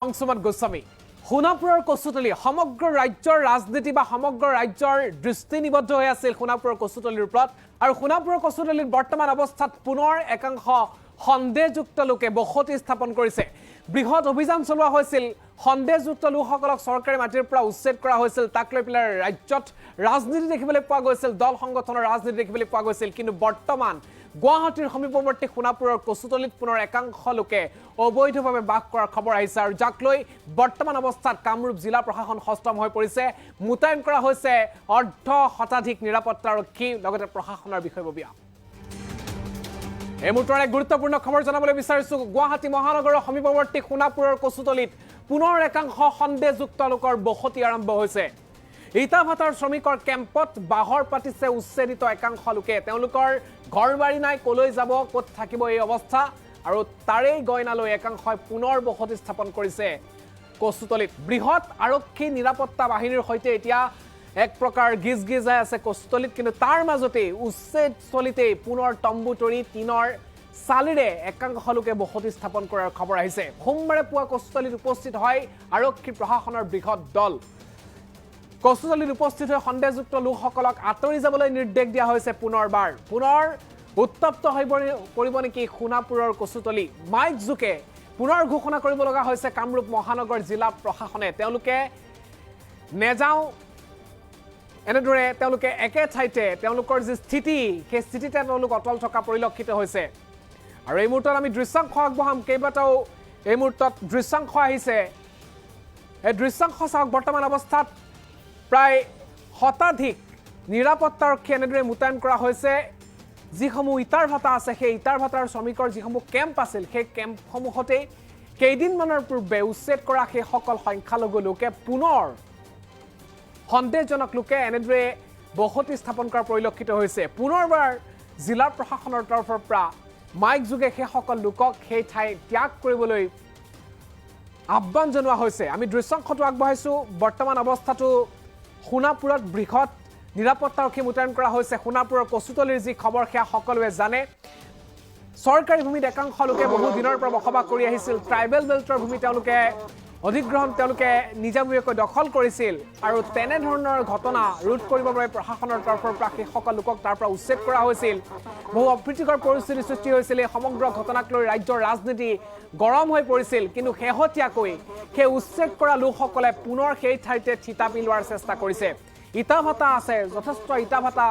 অংশুমান গোস্বামী সোণাপুৰৰ কচুতলি সমগ্ৰ ৰাজ্যৰ ৰাজনীতি বা সমগ্ৰ ৰাজ্যৰ দৃষ্টি নিবদ্ধ হৈ আছিল সোণাপুৰৰ কচুতলিৰ ওপৰত আৰু সোণাপুৰৰ কচুতলিৰ বৰ্তমান অৱস্থাত পুনৰ একাংশ সন্দেহযুক্ত লোকে বসতি স্থাপন কৰিছে বৃহৎ অভিযান চলোৱা হৈছিল সন্দেহযুক্ত লোকসকলক চৰকাৰী মাটিৰ পৰা উচ্ছেদ কৰা হৈছিল তাক লৈ পেলাই ৰাজ্যত ৰাজনীতি দেখিবলৈ পোৱা গৈছিল দল সংগঠনৰ ৰাজনীতি দেখিবলৈ পোৱা গৈছিল কিন্তু বৰ্তমান গুৱাহাটীৰ সমীপৱৰ্তী সোণাপুৰৰ কচুতলিত পুনৰ একাংশ লোকে অবৈধভাৱে বাস কৰাৰ খবৰ আহিছে আৰু যাক লৈ বৰ্তমান অৱস্থাত কামৰূপ জিলা প্ৰশাসন সষ্টম হৈ পৰিছে মুতায়ন কৰা হৈছে অৰ্ধ শতাধিক নিৰাপত্তাৰক্ষী লগতে প্ৰশাসনৰ বিষয়ববীয়া এই মুহূৰ্তত এক গুৰুত্বপূৰ্ণ খবৰ জানাবলৈ বিচাৰিছো গুৱাহাটী মহানগৰৰ সমীপৱৰ্তী সোণাপুৰৰ কচুতলিত পুনৰ একাংশ সন্দেহযুক্ত লোকৰ বসতি আৰম্ভ হৈছে ইটাভাটাৰ শ্ৰমিকৰ কেম্পত বাহৰ পাতিছে উচ্ছেদিত একাংশ লোকে তেওঁলোকৰ ঘৰবাৰী নাই কলৈ যাব ক'ত থাকিব এই অৱস্থা আৰু তাৰেই গয়নালৈ একাংশই পুনৰ বসতি স্থাপন কৰিছে কচুতলিত বৃহৎ আৰক্ষী নিৰাপত্তা বাহিনীৰ সৈতে এতিয়া এক প্ৰকাৰ গিজগিজাই আছে কচুতলিত কিন্তু তাৰ মাজতে উচ্ছেদস্থলীতে পুনৰ তম্বু তৰি টিনৰ চালিৰে একাংশ লোকে বসতি স্থাপন কৰাৰ খবৰ আহিছে সোমবাৰে পুৱা কচুতলিত উপস্থিত হয় আৰক্ষী প্ৰশাসনৰ বৃহৎ দল কচুতলিত উপস্থিত হৈ সন্দেহযুক্ত লোকসকলক আঁতৰি যাবলৈ নিৰ্দেশ দিয়া হৈছে পুনৰ উত্তপ্ত হৈ পৰিব নেকি সোণাপুৰৰ কচুতলি মাইক জোকে পুনৰ ঘোষণা কৰিব লগা হৈছে কামৰূপ মহানগৰ জিলা প্ৰশাসনে তেওঁলোকে নেজাও এনেদৰে তেওঁলোকে একে ঠাইতে তেওঁলোকৰ যি স্থিতি সেই স্থিতিতে তেওঁলোক অটল থকা পৰিলক্ষিত হৈছে আৰু এই মুহূৰ্তত আমি দৃশ্যাংশ আগবঢ়াম কেইবাটাও এই মুহূৰ্তত দৃশ্যাংশ আহিছে এই দৃশ্যাংশ চাওক বৰ্তমান অৱস্থাত প্ৰায় শতাধিক নিৰাপত্তাৰক্ষী এনেদৰে মুতায়ন কৰা হৈছে যিসমূহ ইটাৰ ভাটা আছে সেই ইটাৰ ভাটাৰ শ্ৰমিকৰ যিসমূহ কেম্প আছিল সেই কেম্পসমূহতে কেইদিনমানৰ পূৰ্বে উচ্ছেদ কৰা সেইসকল সংখ্যালঘু লোকে পুনৰ সন্দেহজনক লোকে এনেদৰে বসতি স্থাপন কৰা পৰিলক্ষিত হৈছে পুনৰবাৰ জিলা প্ৰশাসনৰ তৰফৰ পৰা মাইক যোগে সেইসকল লোকক সেই ঠাই ত্যাগ কৰিবলৈ আহ্বান জনোৱা হৈছে আমি দৃশ্যাংশটো আগবঢ়াইছো বৰ্তমান অৱস্থাটো সোণাপুৰত বৃহৎ নিৰাপত্তাৰক্ষী মুতায়ন কৰা হৈছে সোণাপুৰৰ কচুতলিৰ যি খবৰ সেয়া সকলোৱে জানে চৰকাৰী ভূমিত একাংশ লোকে বহু দিনৰ পৰা বসবাস কৰি আহিছিল ট্ৰাইবেল বেল্টৰ ভূমি তেওঁলোকে অধিগ্ৰহণ তেওঁলোকে নিজাববীয়াকৈ দখল কৰিছিল আৰু তেনেধৰণৰ ঘটনা ৰোধ কৰিবৰ বাবে প্ৰশাসনৰ তৰফৰ পৰা সেইসকল লোকক তাৰ পৰা উচ্ছেদ কৰা হৈছিল বহু অপ্ৰীতিকৰ পৰিস্থিতিৰ সৃষ্টি হৈছিল এই সমগ্ৰ ঘটনাক লৈ ৰাজ্যৰ ৰাজনীতি গৰম হৈ পৰিছিল কিন্তু শেহতীয়াকৈ সেই উচ্ছেদ কৰা লোকসকলে পুনৰ সেই ঠাইতে থিতাপি লোৱাৰ চেষ্টা কৰিছে ইটাভাটা আছে যথেষ্ট ইটাভাটা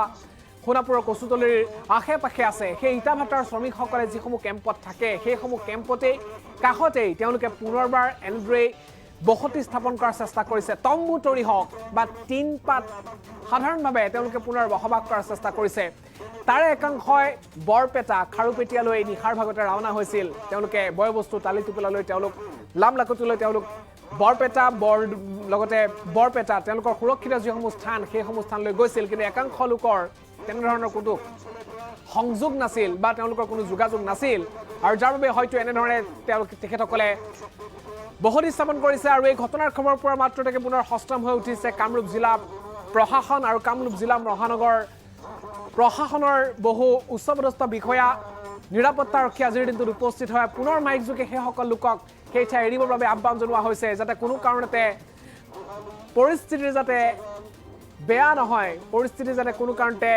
সোণাপুৰৰ কচুতলিৰ আশে পাশে আছে সেই ইটাভাটাৰ শ্ৰমিকসকলে যিসমূহ কেম্পত থাকে সেইসমূহ কেম্পতেই কাষতেই তেওঁলোকে পুনৰবাৰ এনেদৰে বসতি স্থাপন কৰাৰ চেষ্টা কৰিছে তম্বু তৰি হওক বা টিন পাত সাধাৰণভাৱে তেওঁলোকে পুনৰ বসবাস কৰাৰ চেষ্টা কৰিছে তাৰে একাংশই বৰপেটা খাৰুপেটীয়ালৈ নিশাৰ ভাগতে ৰাওনা হৈছিল তেওঁলোকে বয়বস্তু টালি টোপোলালৈ তেওঁলোক লামলাকতিলৈ তেওঁলোক বৰপেটা লগতে বৰপেটা তেওঁলোকৰ সুৰক্ষিত যিসমূহ স্থান সেইসমূহ স্থানলৈ গৈছিল কিন্তু একাংশ লোকৰ তেনেধৰণৰ কোনো সংযোগ নাছিল বা তেওঁলোকৰ কোনো যোগাযোগ নাছিল আৰু যাৰ বাবে হয়তো এনেধৰণে তেখেতসকলে বসতি স্থাপন কৰিছে আৰু এই ঘটনাৰ খবৰ পোৱাৰ মাত্ৰতে পুনৰ সষ্টম হৈ উঠিছে কামৰূপ জিলা প্ৰশাসন আৰু কামৰূপ জিলা মহানগৰ প্ৰশাসনৰ বহু উচ্চপদস্থ বিষয়া নিৰাপত্তাৰক্ষী আজিৰ দিনটোত উপস্থিত হয় পুনৰ মাইক যোগে সেইসকল লোকক সেই ঠাই এৰিবৰ বাবে আহ্বান জনোৱা হৈছে যাতে কোনো কাৰণতে পৰিস্থিতিৰ যাতে বেয়া নহয় পৰিস্থিতি যাতে কোনো কাৰণতে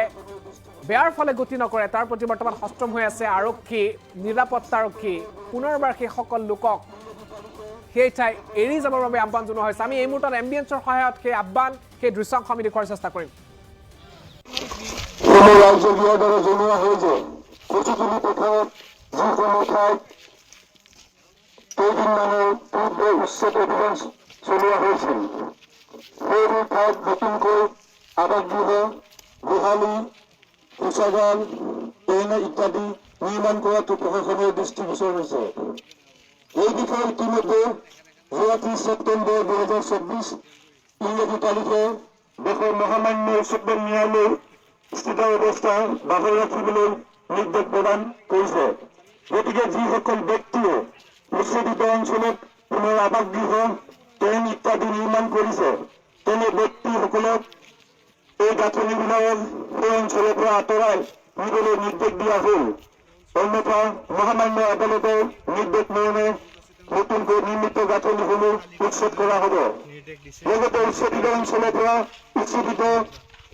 বেয়াৰ ফালে গতি নকৰে তাৰ প্ৰতি বৰ্তমান সষ্টম হৈ আছে আৰক্ষী নিৰাপত্তাৰক্ষী পুনৰবাৰ সেইসকল লোকক সেই ঠাই এৰি যাবৰ বাবে আহ্বান জনোৱা হৈছে আমি এই মুহূৰ্তত এম্বিয়েন্সৰ সহায়ত সেই আহ্বান সেই দৃশ্যাংশ আমি দেখুৱাৰ চেষ্টা কৰিম জনোৱা হৈছে কচুতলি পথাৰত যিসমূহ ঠাইত কেইদিনমানৰ পূৰ্বে উচ্ছেদ অভিযান চলোৱা হৈছিল সেইবোৰ ঠাইত নতুনকৈ আৱাসগৃহ গোহালি শৌচাগাৰ ইত্যাদি নিৰ্মাণ কৰাটো প্ৰশাসনৰ দৃষ্টিগোচৰ হৈছে এই বিষয়ে ইতিমধ্যে যোৱা 30 ছেপ্টেম্বৰ 2024 ইংৰাজী তাৰিখে দেশৰ মহামান্য উচ্চতম ন্যায়ালয়ে স্থিতাৱস্থা বাহাল ৰাখিবলৈ নিৰ্দেশ প্ৰদান কৰিছে গতিকে যিসকল ব্যক্তিয়ে উচ্ছেদিত অঞ্চলত পুনৰ আৱাসগৃহ ট্ৰেইন ইত্যাদি নিৰ্মাণ কৰিছে তেনে ব্যক্তিসকলক এই গাঁথনিবিলাকৰ সেই অঞ্চলৰ পৰা আঁতৰাই নিবলৈ নিৰ্দেশ দিয়া হ'ল অন্যথা মহামান্য আদালতৰ নিৰ্দেশ মৰ্মে নতুনকৈ নিৰ্মিত গাঁথনিসমূহ উচ্ছেদ কৰা হ'ব। লগতে উচ্ছেদিত অঞ্চলৰ পৰা উচ্ছেদিত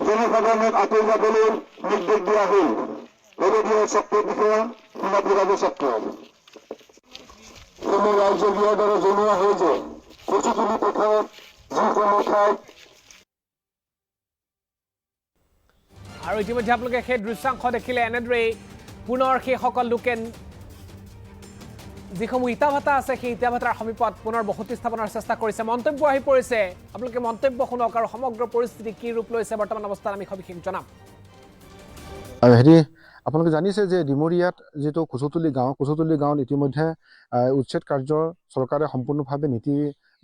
জনসাধাৰণক আঁতৰি যাবলৈ নিৰ্দেশ দিয়া হ'ল। হেৰদীয় চক্ৰ বিষয়া সোণাপুৰ চক্ৰ ৰাইজৰ দ্বাৰা জনোৱা হয় যে কচুতলি পথাৰত যিসমূহ ঠাইত আৰু ইতিমধ্যে আপোনালোকে সেই দৃশ্যাংশ দেখিলে এনেদৰেই পুনৰ সেইসকল লোকে যিসমূহ ইটা ভাটা আছে সেই ইটা ভাটাৰ সমীপত পুনৰ বসতি স্থাপনৰ চেষ্টা কৰিছে। মন্তব্য আহি পৰিছে, আপোনালোকে মন্তব্য শুনক আৰু সমগ্ৰ পৰিস্থিতি কি ৰূপ লৈছে বৰ্তমান অৱস্থাত আমি সবিশেষ জনাম। হেৰি আপোনালোকে জানিছে যে ডিমৰীয়াত যিটো কচুতলি গাঁৱত ইতিমধ্যে উচ্ছেদ কাৰ্য চৰকাৰে সম্পূৰ্ণভাৱে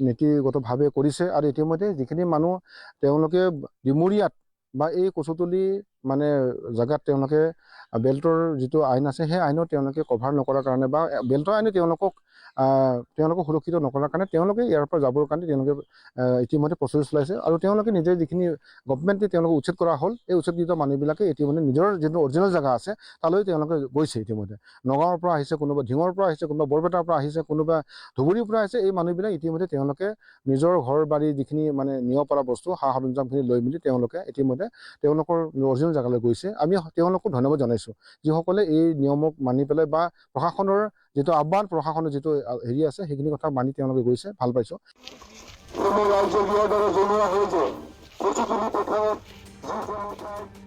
নীতিগতভাৱে কৰিছে আৰু ইতিমধ্যে যিখিনি মানুহ তেওঁলোকে ডিমৰীয়াত বা এই কচুতলি মানে জেগাত তেওঁলোকে বেল্টৰ যিটো আইন আছে সেই আইনত তেওঁলোকে কভাৰ নকৰাৰ কাৰণে বা বেল্টৰ আইনে তেওঁলোকক সুৰক্ষিত নকৰাৰ কাৰণে তেওঁলোকে ইয়াৰ পৰা যাবৰ কাৰণে তেওঁলোকে ইতিমধ্যে প্ৰচেষ্টা চলাইছে আৰু তেওঁলোকে নিজে যিখিনি গভৰ্ণমেণ্টে তেওঁলোকে উচ্ছেদ কৰা হ'ল এই উচ্ছেদিত মানুহবিলাকে ইতিমধ্যে নিজৰ যিটো অৰিজিনেল জেগা আছে তালৈ তেওঁলোকে গৈছে। ইতিমধ্যে নগাঁৱৰ পৰা আহিছে, কোনোবা ঢিঙৰ পৰা আহিছে, কোনোবা বৰপেটাৰ পৰা আহিছে, কোনোবা ধুবুৰীৰ পৰা আহিছে। এই মানুহবিলাক ইতিমধ্যে তেওঁলোকে নিজৰ ঘৰ বাৰী যিখিনি মানে নিব পৰা বস্তু সা সৰঞ্জামখিনি লৈ মেলি তেওঁলোকে ইতিমধ্যে তেওঁলোকৰ অৰিজিনেল জেগালৈ গৈছে। আমি তেওঁলোকক ধন্যবাদ জনাইছোঁ যিসকলে এই নিয়মক মানি পেলাই বা প্ৰশাসনৰ যিটো আহ্বান, প্ৰশাসনৰ যিটো হেৰি আছে সেইখিনি কথা মানি তেওঁলোকে গৈছে, ভাল পাইছোঁ। ৰাইজৰ দ্বাৰা জনোৱা হয় যে কচুতলি পথাৰত যিসমূহ ঠাইত